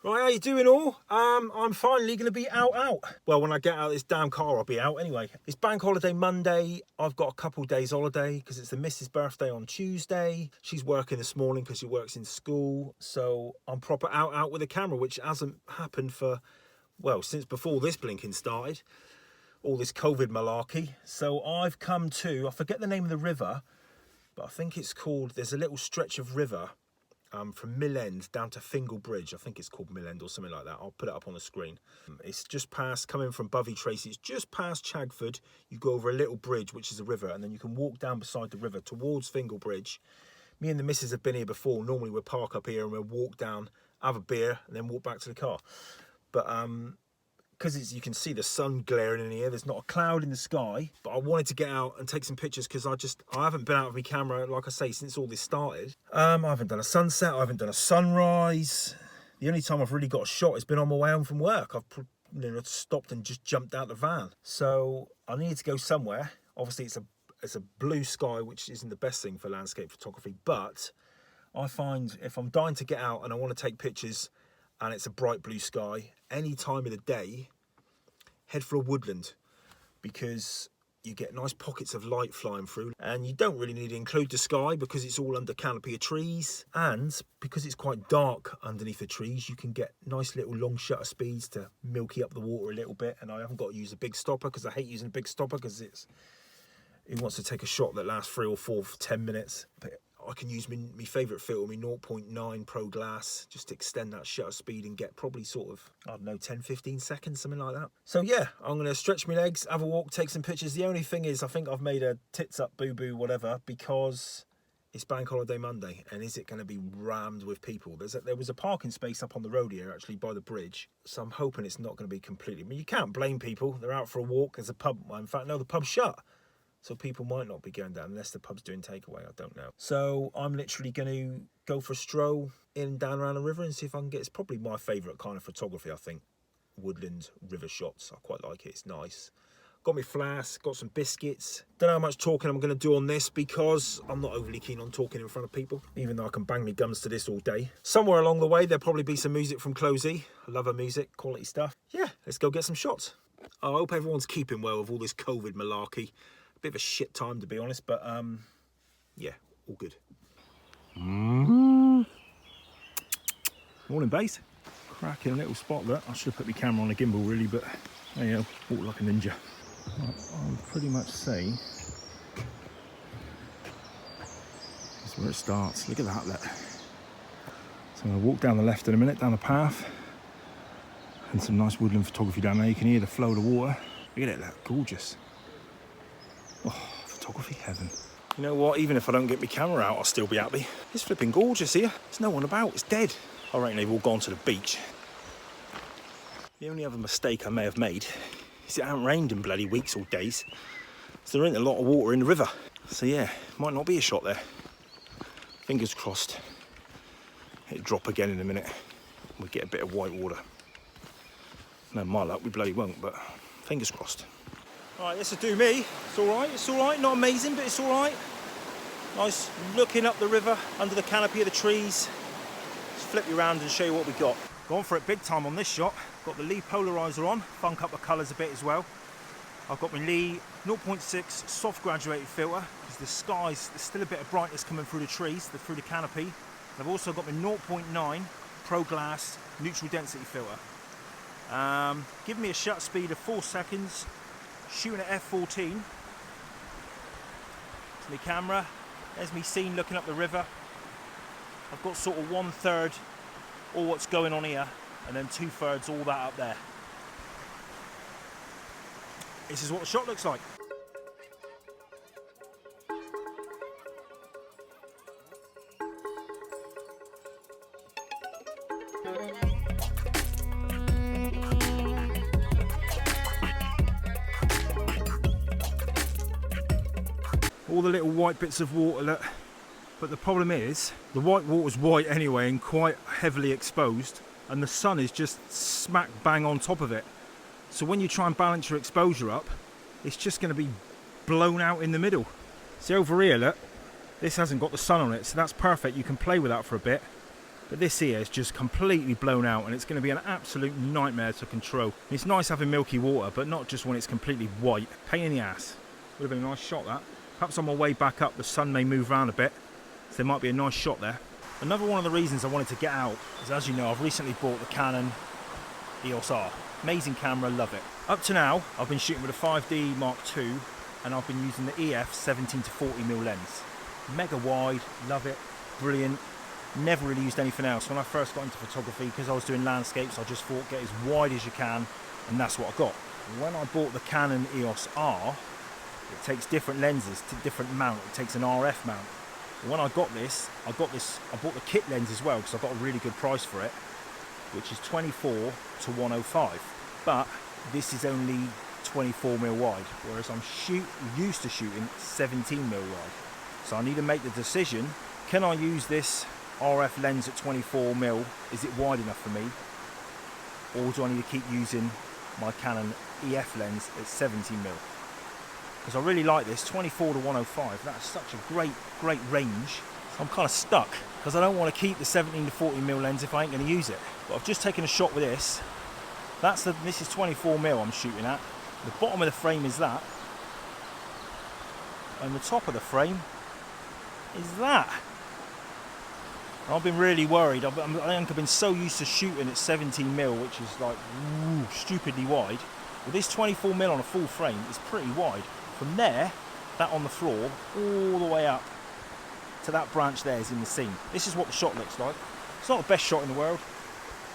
Right, how you doing all? I'm finally going to be out. Well, when I get out of this damn car, I'll be out anyway. It's bank holiday Monday. I've got a couple of days holiday because it's the missus' birthday on Tuesday. She's working this morning because she works in school. So I'm proper out with a camera, which hasn't happened for, well, since before this blinking started. All this COVID malarkey. So I've come to, I forget the name of the river, but I think it's called, there's a little stretch of river from Mill End down to Fingle Bridge. I think it's called Mill End or something like that. I'll put it up on the screen. It's just past, coming from Bovey Tracy, it's just past Chagford. You go over a little bridge, which is a river, and then you can walk down beside the river towards Fingle Bridge. Me and the missus have been here before. Normally we'll park up here and we'll walk down, have a beer, and then walk back to the car. But because you can see the sun glaring in here, there's not a cloud in the sky, but I wanted to get out and take some pictures because I haven't been out of my camera, like I say, since all this started. I haven't done a sunset, I haven't done a sunrise. The only time I've really got a shot has been on my way home from work. I've stopped and just jumped out the van. So I needed to go somewhere. Obviously it's a blue sky, which isn't the best thing for landscape photography, but I find if I'm dying to get out and I want to take pictures and it's a bright blue sky, any time of the day, head for a woodland, because you get nice pockets of light flying through, and you don't really need to include the sky because it's all under canopy of trees, and because it's quite dark underneath the trees, you can get nice little long shutter speeds to milky up the water a little bit. And I haven't got to use a big stopper because I hate using a big stopper because it wants to take a shot that lasts 3 or 4 for 10 minutes. But I can use my favourite filter, my 0.9 Pro Glass, just to extend that shutter speed and get probably sort of, I don't know, 10-15 seconds, something like that. So yeah, I'm going to stretch my legs, have a walk, take some pictures. The only thing is, I think I've made a tits up boo-boo whatever because it's bank holiday Monday, and is it going to be rammed with people? There was a parking space up on the road here, actually, by the bridge, so I'm hoping it's not going to be completely, I mean, you can't blame people. They're out for a walk. There's a pub, in fact, no, the pub's shut. So people might not be going down unless the pub's doing takeaway, I don't know. So I'm literally going to go for a stroll in and down around the river and see if I can get, it's probably my favourite kind of photography, I think. Woodland river shots, I quite like it, it's nice. Got my flask, got some biscuits. Don't know how much talking I'm going to do on this because I'm not overly keen on talking in front of people, even though I can bang my guns to this all day. Somewhere along the way, there'll probably be some music from CloZee. I love her music, quality stuff. Yeah, let's go get some shots. I hope everyone's keeping well with all this COVID malarkey. Bit of a shit time, to be honest, but yeah, all good. Morning, base. Cracking little spot there. I should have put my camera on a gimbal really, but there you go, walk like a ninja. I'll pretty much say that's where it starts. Look at that look. So I'm going to walk down the left in a minute, down the path, and some nice woodland photography down there. You can hear the flow of the water. Look at it, look, gorgeous. Oh, photography heaven. You know what, even if I don't get my camera out, I'll still be happy. It's flipping gorgeous here. There's no one about, it's dead. I reckon they've all gone to the beach. The only other mistake I may have made is it hasn't rained in bloody weeks or days. So there ain't a lot of water in the river. So yeah, might not be a shot there. Fingers crossed. It'll drop again in a minute. We'll get a bit of white water. No, my luck, we bloody won't, but fingers crossed. Right, this will do me. It's all right, not amazing, but it's all right. Nice looking up the river under the canopy of the trees. Let's flip you around and show you what we got. Gone for it big time on this shot. Got the Lee polarizer on, funk up the colours a bit as well. I've got my Lee 0.6 soft graduated filter because the skies, there's still a bit of brightness coming through the trees, through the canopy. And I've also got my 0.9 Pro Glass neutral density filter. Give me a shutter speed of 4 seconds. Shooting at f14. It's my camera. There's me scene looking up the river. I've got sort of 1/3 all what's going on here, and then 2/3 all that up there. This is what the shot looks like. All the little white bits of water, but the problem is the white water's white anyway and quite heavily exposed, and the sun is just smack bang on top of it. So when you try and balance your exposure up, it's just going to be blown out in the middle. See over here, look, this hasn't got the sun on it, so that's perfect. You can play with that for a bit. But this here is just completely blown out, and it's going to be an absolute nightmare to control. It's nice having milky water, but not just when it's completely white. Pain in the ass. Would have been a nice shot, that. Perhaps on my way back up, the sun may move around a bit, so there might be a nice shot there. Another one of the reasons I wanted to get out is, as you know, I've recently bought the Canon EOS R. Amazing camera, love it. Up to now, I've been shooting with a 5D Mark II, and I've been using the EF 17-40mm lens. Mega wide, love it, brilliant. Never really used anything else. When I first got into photography, because I was doing landscapes, I just thought get as wide as you can, and that's what I got. When I bought the Canon EOS R, it takes different lenses to different mount. It takes an RF mount. When I bought the kit lens as well, because I got a really good price for it, which is 24-105. But this is only 24mm wide, whereas I'm used to shooting 17mm wide. So I need to make the decision, can I use this RF lens at 24mm? Is it wide enough for me? Or do I need to keep using my Canon EF lens at 17mm? Because I really like this 24-105. That's such a great range. So I'm kind of stuck because I don't want to keep the 17-40mm lens if I ain't going to use it. But I've just taken a shot with this. This is 24mm I'm shooting at. The bottom of the frame is that, and the top of the frame is that. I've been really worried. I think I've been so used to shooting at 17mm, which is like stupidly wide. Well, this 24mm on a full frame is pretty wide. From there, that on the floor, all the way up to that branch there is in the scene. This is what the shot looks like. It's not the best shot in the world.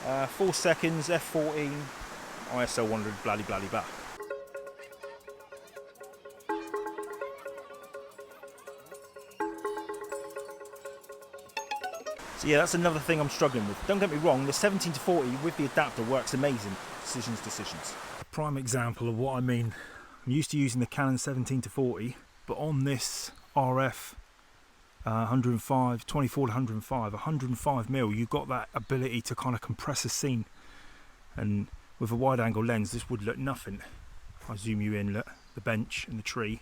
4 seconds, f14, ISO 100, bloody blah. So yeah, that's another thing I'm struggling with. Don't get me wrong, the 17-40 with the adapter works amazing. Decisions. A prime example of what I mean. I'm used to using the Canon 17-40, but on this RF 105, 24-105, 105mm, you've got that ability to kind of compress a scene. And with a wide angle lens, this would look nothing. If I zoom you in, look, the bench and the tree.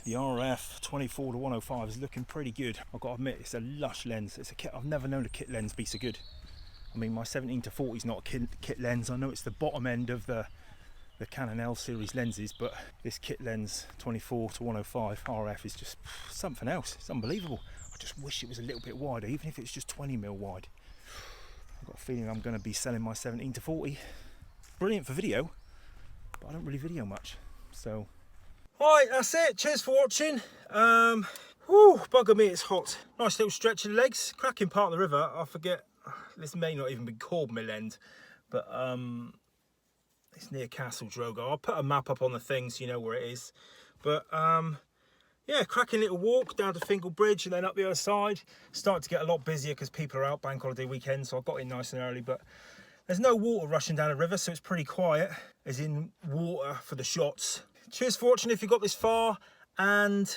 The RF 24-105 is looking pretty good. I've got to admit, it's a lush lens. It's a kit. I've never known a kit lens be so good. I mean, my 17-40 is not a kit lens. I know it's the bottom end of the Canon L series lenses, but this kit lens 24-105 RF is just something else. It's unbelievable. I just wish it was a little bit wider, even if it's just 20mm wide. I've got a feeling I'm going to be selling my 17-40. Brilliant for video, but I don't really video much, so. Alright, that's it. Cheers for watching. Bugger me, it's hot. Nice little stretch of the legs. Cracking part of the river. I forget, this may not even be called Mill End, but it's near Castle Drogo. I'll put a map up on the thing so you know where it is. But yeah, cracking little walk down to Fingle Bridge and then up the other side. Starting to get a lot busier because people are out bank holiday weekend, so I got in nice and early, but there's no water rushing down the river, so it's pretty quiet, as in water for the shots. Cheers for watching if you got this far, and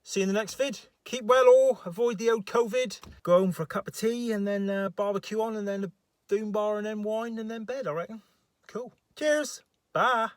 see you in the next vid. Keep well all, avoid the old COVID. Go home for a cup of tea and then barbecue on and then a doom bar and then wine and then bed, I reckon. Cool. Cheers. Bye.